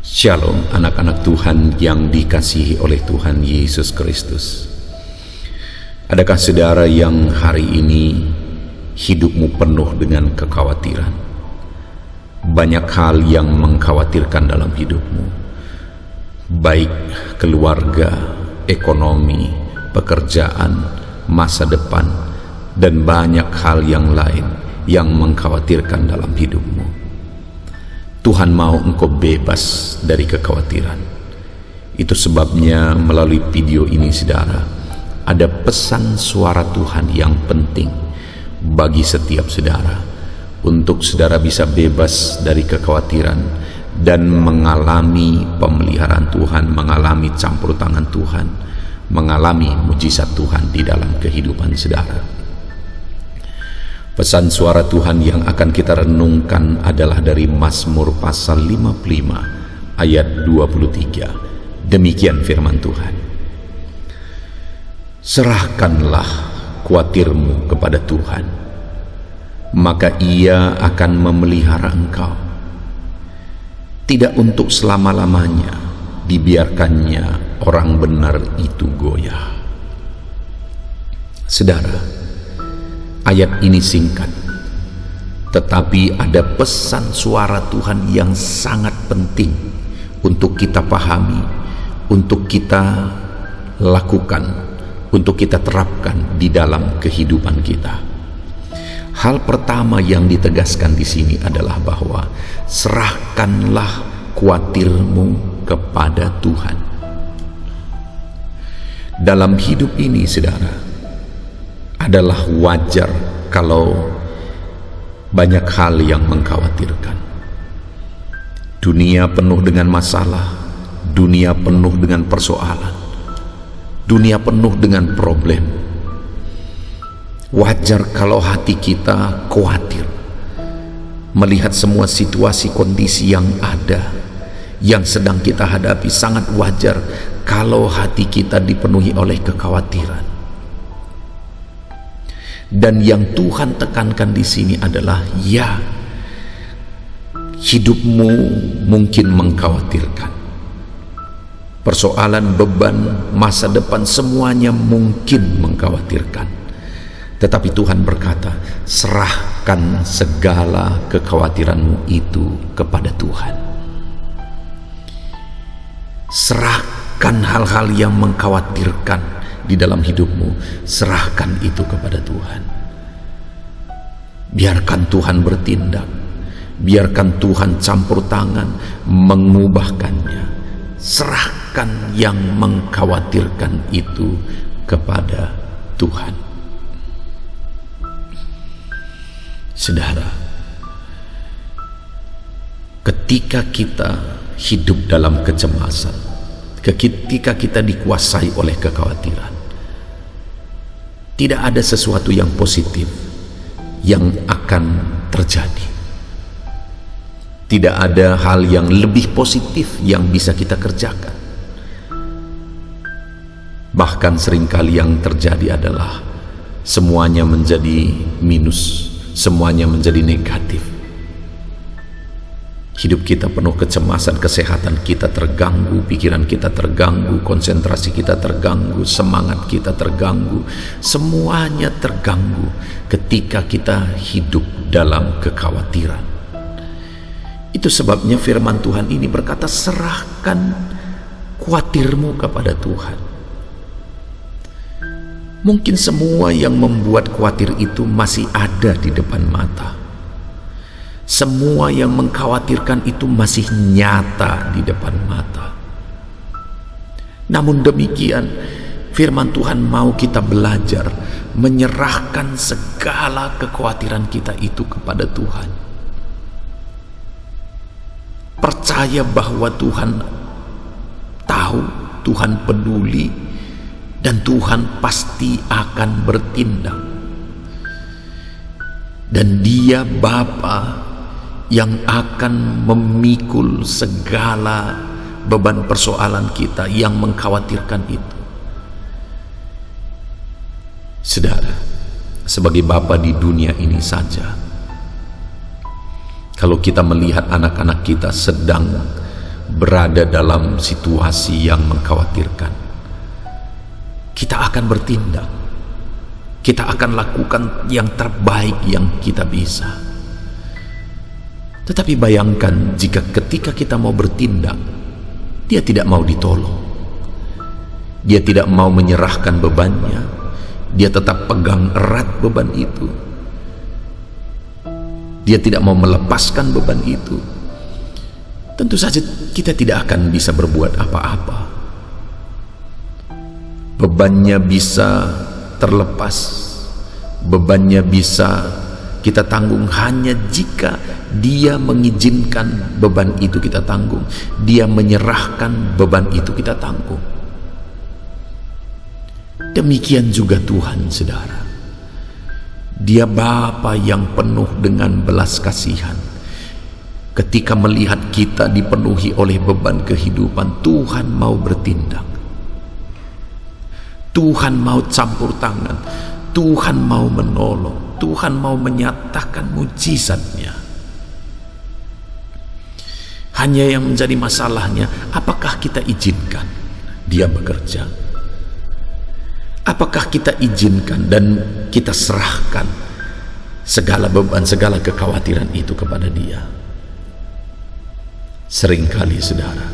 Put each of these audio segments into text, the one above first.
Shalom anak-anak Tuhan yang dikasihi oleh Tuhan Yesus Kristus. Adakah saudara yang hari ini hidupmu penuh dengan kekhawatiran? Banyak hal yang mengkhawatirkan dalam hidupmu, baik keluarga, ekonomi, pekerjaan, masa depan, dan banyak hal yang lain yang mengkhawatirkan dalam hidupmu. Tuhan mau engkau bebas dari kekhawatiran. Itu sebabnya melalui video ini saudara, ada pesan suara Tuhan yang penting bagi setiap saudara, untuk saudara bisa bebas dari kekhawatiran dan mengalami pemeliharaan Tuhan, mengalami campur tangan Tuhan, mengalami mujizat Tuhan di dalam kehidupan saudara. Pesan suara Tuhan yang akan kita renungkan adalah dari Mazmur pasal 55 ayat 23. Demikian firman Tuhan. Serahkanlah khawatirmu kepada Tuhan, maka Ia akan memelihara engkau. Tidak untuk selama-lamanya dibiarkannya orang benar itu goyah. Saudara, ayat ini singkat, tetapi ada pesan suara Tuhan yang sangat penting untuk kita pahami, untuk kita lakukan, untuk kita terapkan di dalam kehidupan kita. Hal pertama yang ditegaskan di sini adalah bahwa serahkanlah khawatirmu kepada Tuhan. Dalam hidup ini, saudara, adalah wajar kalau banyak hal yang mengkhawatirkan. Dunia penuh dengan masalah, dunia penuh dengan persoalan, dunia penuh dengan problem. Wajar kalau hati kita khawatir melihat semua situasi kondisi yang ada, yang sedang kita hadapi. Sangat wajar kalau hati kita dipenuhi oleh kekhawatiran. Dan yang Tuhan tekankan di sini adalah, ya, hidupmu mungkin mengkhawatirkan. Persoalan, beban, masa depan, semuanya mungkin mengkhawatirkan. Tetapi Tuhan berkata, serahkan segala kekhawatiranmu itu kepada Tuhan. Serahkan hal-hal yang mengkhawatirkan di dalam hidupmu, serahkan itu kepada Tuhan. Biarkan Tuhan bertindak, biarkan Tuhan campur tangan mengubahkannya. Serahkan yang mengkhawatirkan itu kepada Tuhan. Saudara, ketika kita hidup dalam kecemasan, ketika kita dikuasai oleh kekhawatiran, tidak ada sesuatu yang positif yang akan terjadi. Tidak ada hal yang lebih positif yang bisa kita kerjakan. Bahkan seringkali yang terjadi adalah semuanya menjadi minus, semuanya menjadi negatif. Hidup kita penuh kecemasan, kesehatan kita terganggu, pikiran kita terganggu, konsentrasi kita terganggu, semangat kita terganggu, semuanya terganggu ketika kita hidup dalam kekhawatiran. Itu sebabnya firman Tuhan ini berkata, serahkan khawatirmu kepada Tuhan. Mungkin semua yang membuat khawatir itu masih ada di depan mata. Semua yang mengkhawatirkan itu masih nyata di depan mata. Namun demikian, firman Tuhan mau kita belajar menyerahkan segala kekhawatiran kita itu kepada Tuhan. Percaya bahwa Tuhan tahu, Tuhan peduli, dan Tuhan pasti akan bertindak. Dan Dia Bapa yang akan memikul segala beban persoalan kita yang mengkhawatirkan itu. Saudara, sebagai Bapa di dunia ini saja, kalau kita melihat anak-anak kita sedang berada dalam situasi yang mengkhawatirkan, kita akan bertindak. Kita akan lakukan yang terbaik yang kita bisa. Tetapi bayangkan jika ketika kita mau bertindak, dia tidak mau ditolong. Dia tidak mau menyerahkan bebannya. Dia tetap pegang erat beban itu. Dia tidak mau melepaskan beban itu. Tentu saja kita tidak akan bisa berbuat apa-apa. Bebannya bisa terlepas, bebannya bisa kita tanggung hanya jika dia mengizinkan beban itu kita tanggung, dia menyerahkan beban itu kita tanggung. Demikian juga Tuhan, saudara. Dia Bapa yang penuh dengan belas kasihan. Ketika melihat kita dipenuhi oleh beban kehidupan, Tuhan mau bertindak. Tuhan mau campur tangan. Tuhan mau menolong. Tuhan mau menyatakan mujizatnya. Hanya yang menjadi masalahnya, apakah kita izinkan dia bekerja? Apakah kita izinkan dan kita serahkan segala beban, segala kekhawatiran itu kepada dia? Seringkali, saudara,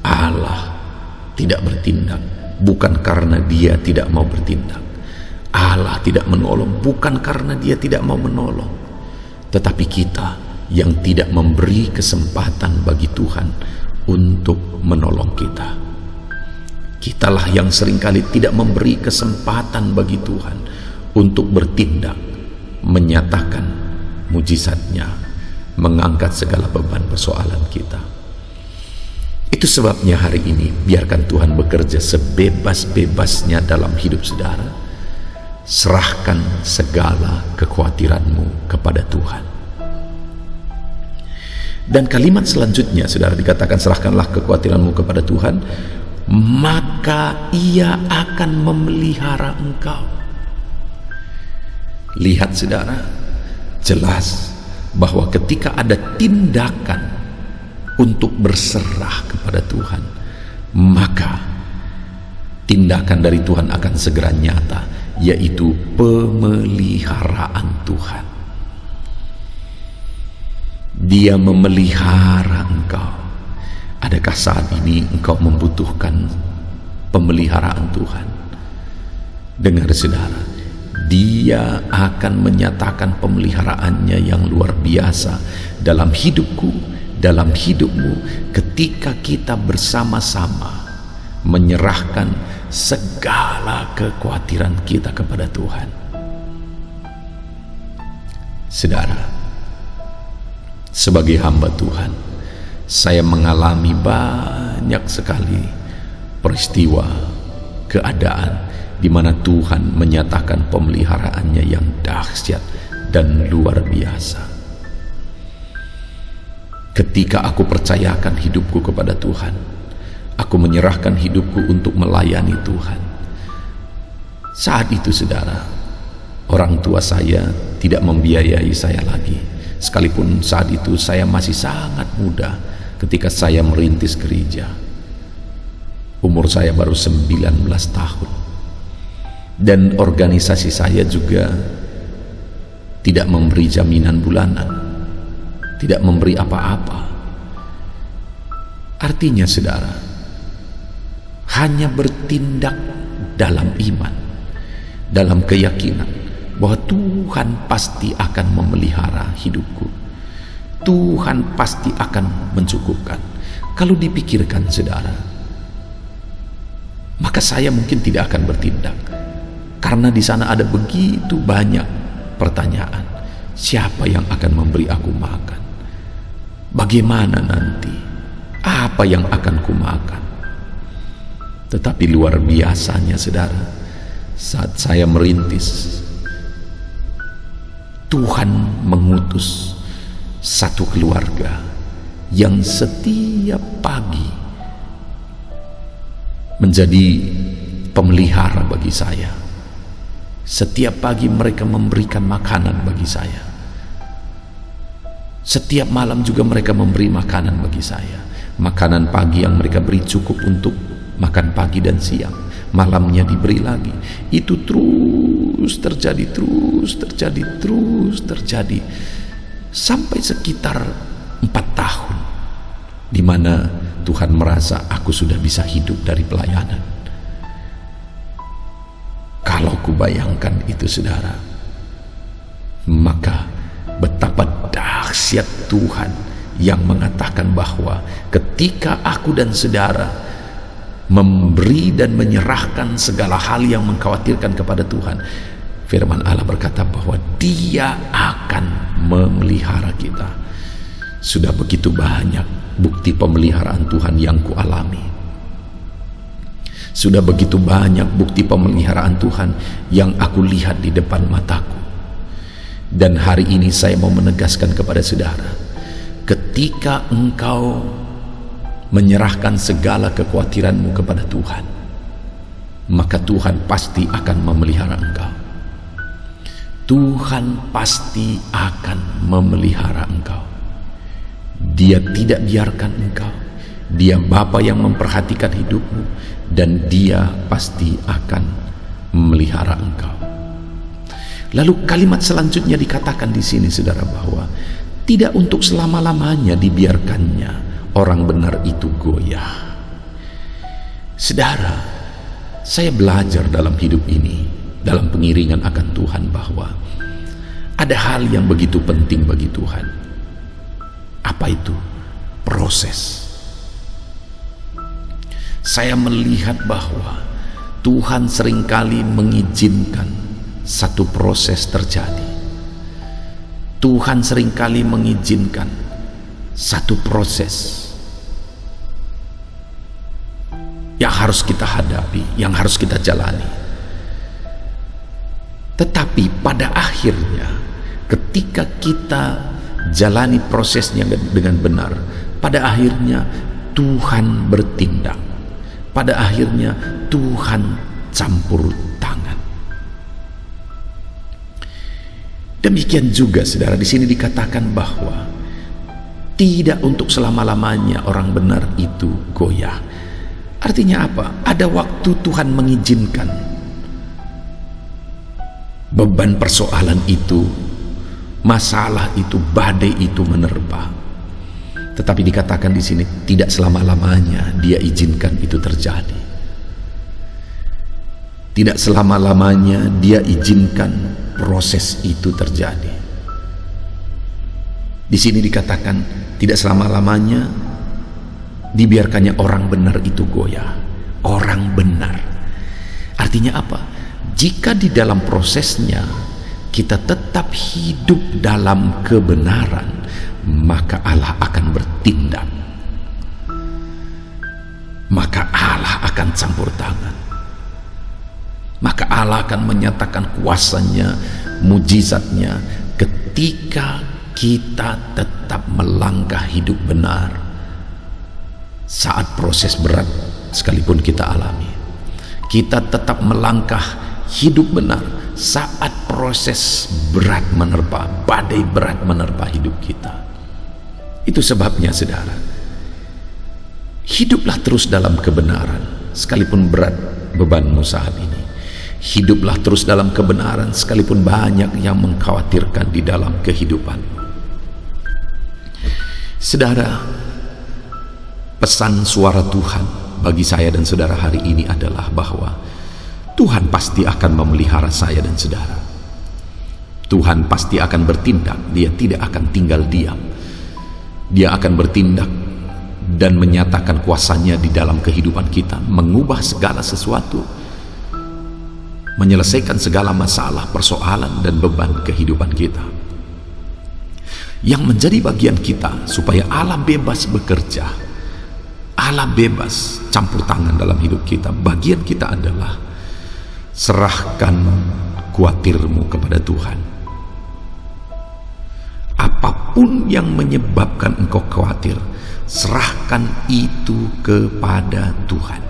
Allah tidak bertindak bukan karena dia tidak mau bertindak. Allah tidak menolong bukan karena dia tidak mau menolong, tetapi kita yang tidak memberi kesempatan bagi Tuhan untuk menolong kita. Kitalah yang seringkali tidak memberi kesempatan bagi Tuhan untuk bertindak, menyatakan mujizatnya, mengangkat segala beban persoalan kita. Itu sebabnya hari ini biarkan Tuhan bekerja sebebas-bebasnya dalam hidup saudara. Serahkan segala kekhawatiranmu kepada Tuhan. Dan kalimat selanjutnya, saudara, dikatakan serahkanlah kekhawatiranmu kepada Tuhan, maka Ia akan memelihara engkau. Lihat, saudara, jelas bahwa ketika ada tindakan untuk berserah kepada Tuhan, maka tindakan dari Tuhan akan segera nyata, yaitu pemeliharaan Tuhan. Dia memelihara engkau. Adakah saat ini engkau membutuhkan pemeliharaan Tuhan? Dengar, saudara, Dia akan menyatakan pemeliharaannya yang luar biasa dalam hidupku, dalam hidupmu, ketika kita bersama-sama menyerahkan segala kekhawatiran kita kepada Tuhan. Saudara, sebagai hamba Tuhan, saya mengalami banyak sekali peristiwa, keadaan di mana Tuhan menyatakan pemeliharaannya yang dahsyat dan luar biasa. Ketika aku percayakan hidupku kepada Tuhan, aku menyerahkan hidupku untuk melayani Tuhan. Saat itu, saudara, orang tua saya tidak membiayai saya lagi. Sekalipun saat itu saya masih sangat muda ketika saya merintis gereja. Umur saya baru 19 tahun. Dan organisasi saya juga tidak memberi jaminan bulanan, tidak memberi apa-apa. Artinya, saudara, hanya bertindak dalam iman, dalam keyakinan bahwa Tuhan pasti akan memelihara hidupku. Tuhan pasti akan mencukupkan. Kalau dipikirkan, saudara, maka saya mungkin tidak akan bertindak, karena di sana ada begitu banyak pertanyaan. Siapa yang akan memberi aku makan? Bagaimana nanti? Apa yang akan kumakan? Tetapi luar biasanya, saudara, saat saya merintis, Tuhan mengutus satu keluarga yang setiap pagi menjadi pemelihara bagi saya. Setiap pagi mereka memberikan makanan bagi saya. Setiap malam juga mereka memberi makanan bagi saya. Makanan pagi yang mereka beri cukup untuk makan pagi dan siang, malamnya diberi lagi. Itu terus terjadi sampai sekitar 4 tahun, di mana Tuhan merasa aku sudah bisa hidup dari pelayanan. Kalau kubayangkan itu, saudara, maka betapa dahsyat Tuhan yang mengatakan bahwa ketika aku dan saudara memberi dan menyerahkan segala hal yang mengkhawatirkan kepada Tuhan, firman Allah berkata bahwa Dia akan memelihara kita. Sudah begitu banyak bukti pemeliharaan Tuhan yang kualami. Sudah begitu banyak bukti pemeliharaan Tuhan yang aku lihat di depan mataku. Dan hari ini saya mau menegaskan kepada saudara, ketika engkau menyerahkan segala kekhawatiranmu kepada Tuhan, maka Tuhan pasti akan memelihara engkau. Tuhan pasti akan memelihara engkau. Dia tidak biarkan engkau. Dia Bapa yang memperhatikan hidupmu, dan Dia pasti akan memelihara engkau. Lalu kalimat selanjutnya dikatakan di sini, saudara, bahwa tidak untuk selama-lamanya dibiarkannya orang benar itu goyah. Saudara, saya belajar dalam hidup ini, dalam pengiringan akan Tuhan, bahwa ada hal yang begitu penting bagi Tuhan. Apa itu? Proses. Saya melihat bahwa Tuhan seringkali mengizinkan satu proses terjadi. Tuhan seringkali mengizinkan satu proses yang harus kita hadapi, yang harus kita jalani. Tetapi pada akhirnya, ketika kita jalani prosesnya dengan benar, pada akhirnya Tuhan bertindak. Pada akhirnya Tuhan campur tangan. Demikian juga, saudara, di sini dikatakan bahwa tidak untuk selama-lamanya orang benar itu goyah. Artinya apa? Ada waktu Tuhan mengizinkan beban persoalan itu, masalah itu, badai itu menerpa. Tetapi dikatakan di sini tidak selama-lamanya Dia izinkan itu terjadi. Tidak selama-lamanya Dia izinkan proses itu terjadi. Di sini dikatakan tidak selama-lamanya dibiarkannya orang benar itu goyah. Orang benar. Artinya apa? Jika di dalam prosesnya kita tetap hidup dalam kebenaran, maka Allah akan bertindak. Maka Allah akan campur tangan. Maka Allah akan menyatakan kuasanya, mujizatnya, ketika kita tetap melangkah hidup benar saat proses berat sekalipun kita alami. Kita tetap melangkah hidup benar saat proses berat menerpa, badai berat menerpa hidup kita. Itu sebabnya, saudara, hiduplah terus dalam kebenaran sekalipun berat bebanmu saat ini. Hiduplah terus dalam kebenaran sekalipun banyak yang mengkhawatirkan di dalam kehidupanmu. Saudara, pesan suara Tuhan bagi saya dan saudara hari ini adalah bahwa Tuhan pasti akan memelihara saya dan saudara. Tuhan pasti akan bertindak. Dia tidak akan tinggal diam. Dia akan bertindak dan menyatakan kuasanya di dalam kehidupan kita, mengubah segala sesuatu, menyelesaikan segala masalah, persoalan, dan beban kehidupan kita. Yang menjadi bagian kita supaya Allah bebas bekerja, Allah bebas campur tangan dalam hidup kita, bagian kita adalah serahkan khawatirmu kepada Tuhan. Apapun yang menyebabkan engkau khawatir, serahkan itu kepada Tuhan.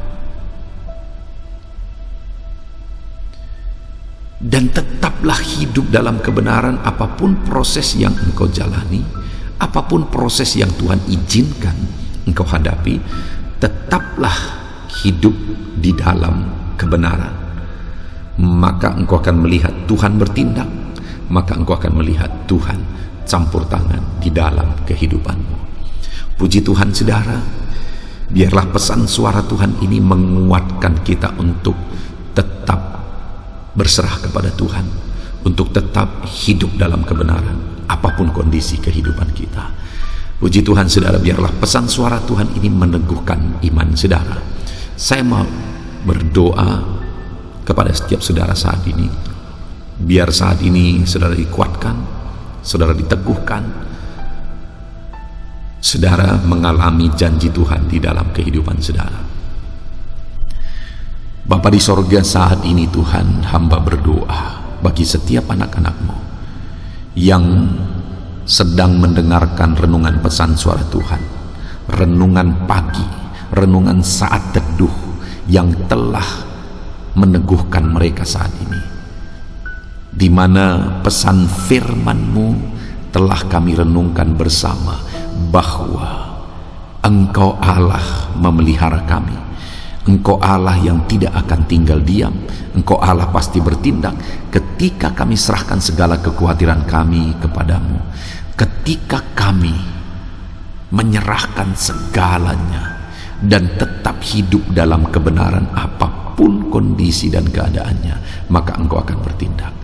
Dan tetaplah hidup dalam kebenaran apapun proses yang engkau jalani, apapun proses yang Tuhan izinkan engkau hadapi, tetaplah hidup di dalam kebenaran. Maka engkau akan melihat Tuhan bertindak, maka engkau akan melihat Tuhan campur tangan di dalam kehidupanmu. Puji Tuhan saudara, biarlah pesan suara Tuhan ini menguatkan kita untuk tetap berserah kepada Tuhan, untuk tetap hidup dalam kebenaran apapun kondisi kehidupan kita. Puji Tuhan saudara, biarlah pesan suara Tuhan ini meneguhkan iman saudara. Saya mau berdoa kepada setiap saudara saat ini, biar saat ini saudara dikuatkan, saudara diteguhkan, saudara mengalami janji Tuhan di dalam kehidupan saudara. Bapa di sorga, saat ini Tuhan, hamba berdoa bagi setiap anak-anak-Mu yang sedang mendengarkan renungan pesan suara Tuhan, renungan pagi, renungan saat teduh yang telah meneguhkan mereka saat ini, di mana pesan firman-Mu telah kami renungkan bersama, bahwa Engkau Allah memelihara kami, Engkau Allah yang tidak akan tinggal diam, Engkau Allah pasti bertindak ketika kami serahkan segala kekhawatiran kami kepadamu, ketika kami menyerahkan segalanya dan tetap hidup dalam kebenaran apapun kondisi dan keadaannya, maka Engkau akan bertindak.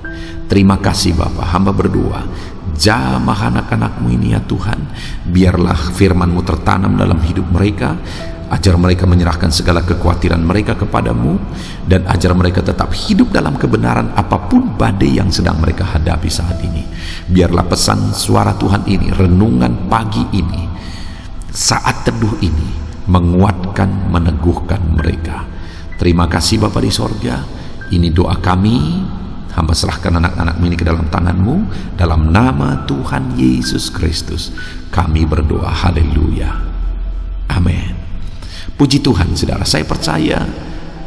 Terima kasih Bapa, hamba berdoa, jamah anak-anak-Mu ini ya Tuhan, biarlah firman-Mu tertanam dalam hidup mereka, ajar mereka menyerahkan segala kekhawatiran mereka kepadamu, dan ajar mereka tetap hidup dalam kebenaran apapun badai yang sedang mereka hadapi saat ini. Biarlah pesan suara Tuhan ini, renungan pagi ini, saat teduh ini, menguatkan, meneguhkan mereka. Terima kasih Bapa di sorga, ini doa kami, hamba serahkan anak-anak ini ke dalam tangan-Mu, dalam nama Tuhan Yesus Kristus kami berdoa, haleluya, amin. Puji Tuhan saudara, saya percaya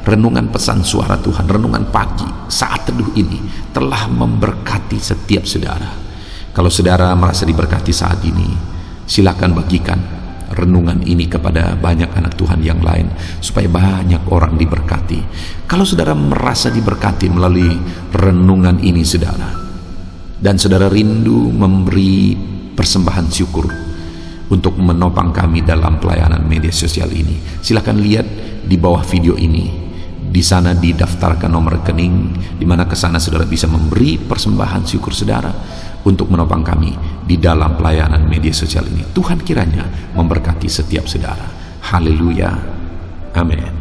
renungan pesan suara Tuhan, renungan pagi saat teduh ini telah memberkati setiap saudara. Kalau saudara merasa diberkati saat ini, silakan bagikan renungan ini kepada banyak anak Tuhan yang lain, supaya banyak orang diberkati. Kalau saudara merasa diberkati melalui renungan ini saudara, dan saudara rindu memberi persembahan syukur untuk menopang kami dalam pelayanan media sosial ini, silakan lihat di bawah video ini. Di sana didaftarkan nomor rekening, di mana ke sana saudara bisa memberi persembahan syukur saudara untuk menopang kami di dalam pelayanan media sosial ini. Tuhan kiranya memberkati setiap saudara. Haleluya, amin.